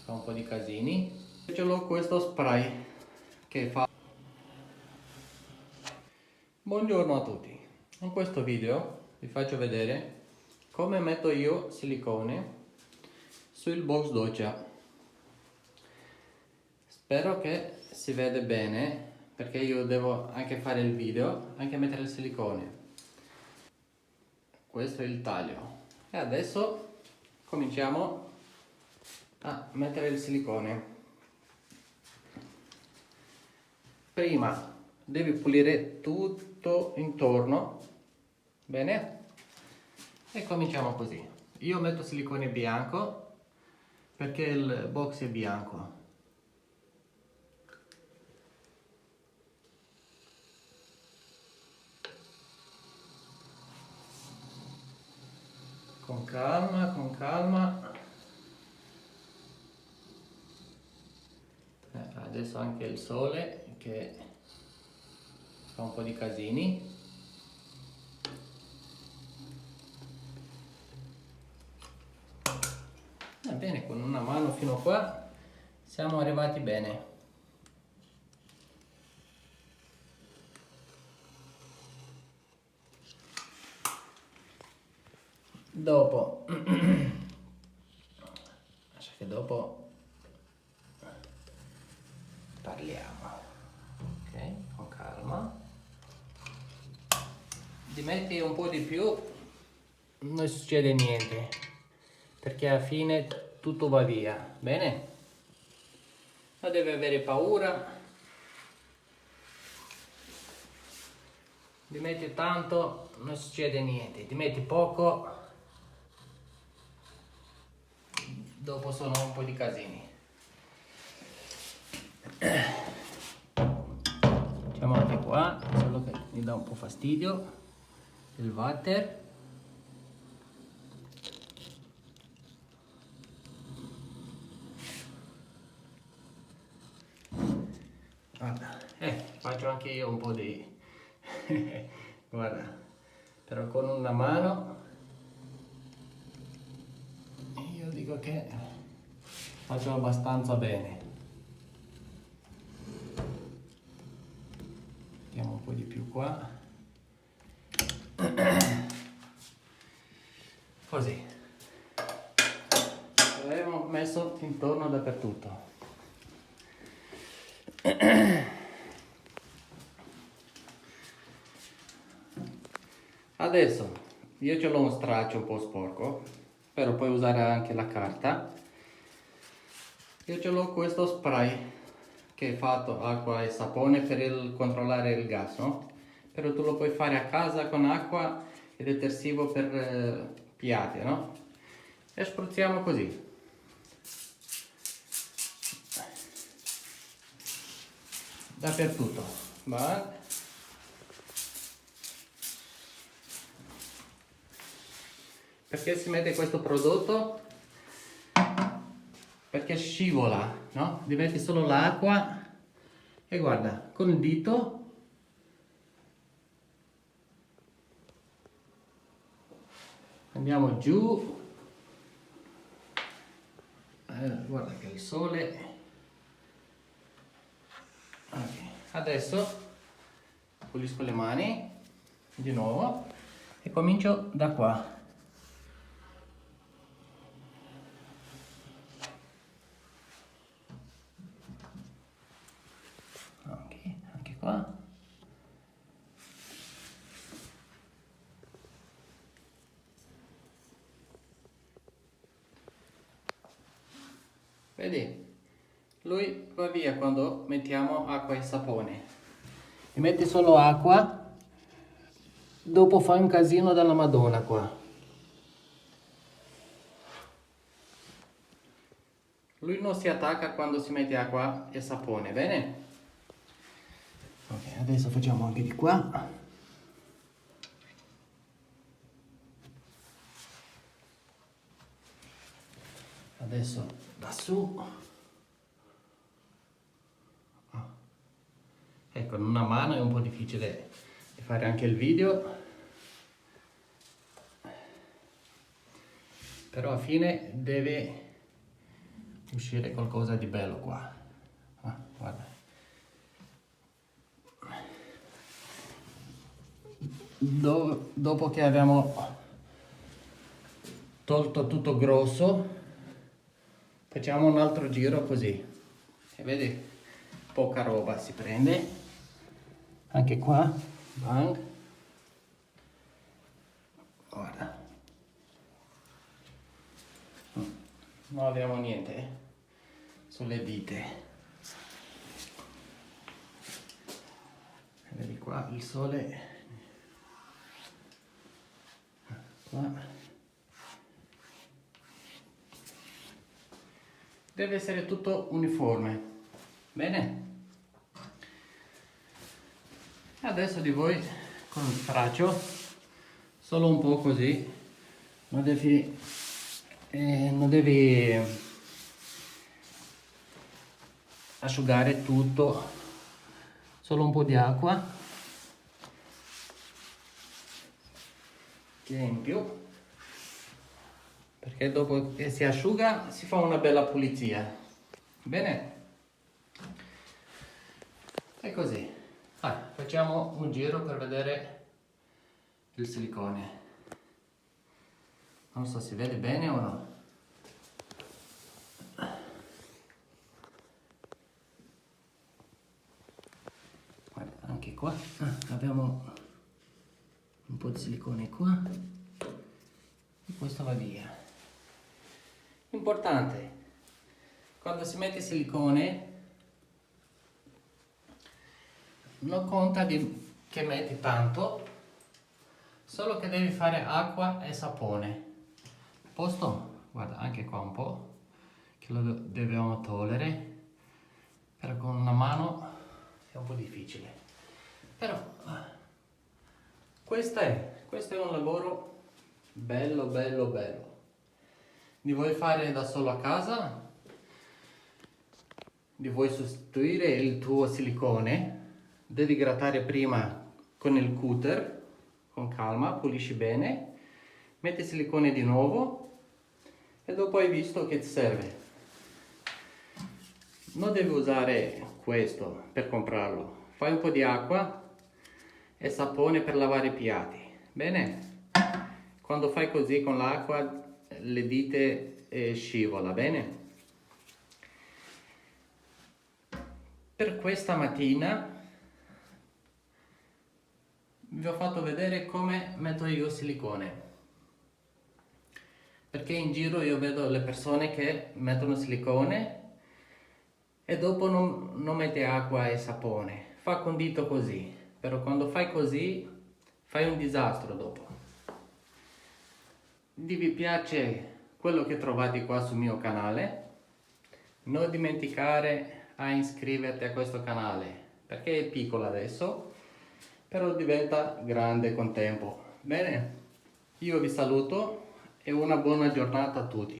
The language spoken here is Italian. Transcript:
fa un po' di casini. Ce l'ho questo spray che fa. Buongiorno a tutti, in questo video vi faccio vedere come metto io silicone sul box doccia. Spero che si vede bene perché io devo anche fare il video, anche mettere il silicone. Questo è il taglio e adesso cominciamo a mettere il silicone. Prima devi pulire tutto intorno, bene? E cominciamo così. Io metto silicone bianco perché il box è bianco. Con calma, con calma. Adesso anche il sole che fa un po' di casini. Bene, con una mano fino qua siamo arrivati bene. Dopo, lascia che dopo parliamo, ok? Con calma. Ti metti un po' di più, non succede niente, perché alla fine tutto va via, bene? Non devi avere paura. Ti metti tanto, non succede niente. Ti metti poco, dopo sono un po' di casini. Facciamo anche qua, solo che mi dà un po' fastidio il water. Guarda, faccio anche io un po' di guarda, però con una mano io dico che faccio abbastanza bene. Mettiamo un po' di più qua, così l'avevo messo intorno dappertutto. Adesso io ce l'ho un straccio un po' sporco, però puoi usare anche la carta. Io ce l'ho questo spray che è fatto acqua e sapone per controllare il gas, no? Però tu lo puoi fare a casa con acqua e detersivo per piatti, no? E spruzziamo così. Dappertutto. Va? Perché si mette questo prodotto? Perché scivola, no? Diventi solo l'acqua e guarda, con il dito andiamo giù, guarda che il sole. Okay. Adesso pulisco le mani di nuovo e comincio da qua. Anche qua. Vedi? Lui va via quando mettiamo acqua e sapone. E metti solo acqua, dopo fa un casino dalla Madonna qua. Lui non si attacca quando si mette acqua e sapone, bene? Ok, adesso facciamo anche di qua. Adesso da su. Ecco, con una mano è un po' difficile fare anche il video, però alla fine deve uscire qualcosa di bello qua. Ah, guarda. Dopo che abbiamo tolto tutto grosso, facciamo un altro giro così. E vedi, poca roba si prende. Anche qua, bang. Guarda. Non abbiamo niente sulle dita. Vedi qua il sole. Qua. Deve essere tutto uniforme. Bene? Adesso di voi con il straccio, solo un po' così, non devi asciugare tutto, solo un po' di acqua che è in più, perché dopo che si asciuga si fa una bella pulizia. Bene? E così. Facciamo un giro per vedere il silicone. Non so se vede bene o no. Guarda, anche qua abbiamo un po' di silicone qua e questo va via. Importante, quando si mette silicone non conta che metti tanto, solo che devi fare acqua e sapone. A posto? Guarda, anche qua un po' che lo dobbiamo togliere, però con una mano è un po' difficile. Però questo è un lavoro bello. Li vuoi fare da solo a casa? Li vuoi sostituire il tuo silicone? Devi grattare prima con il cutter, con calma, pulisci bene, metti silicone di nuovo e dopo hai visto che ti serve. Non devi usare questo per comprarlo, fai un po' di acqua e sapone per lavare i piatti. Bene? Quando fai così con l'acqua le dita scivola, bene? Per questa mattina vi ho fatto vedere come metto io silicone, perché in giro io vedo le persone che mettono silicone e dopo non mette acqua e sapone, fa condito così, però quando fai così fai un disastro dopo. Se vi piace quello che trovate qua sul mio canale, non dimenticare a iscriverti a questo canale, perché è piccolo adesso, però diventa grande con tempo. Bene, io vi saluto e una buona giornata a tutti.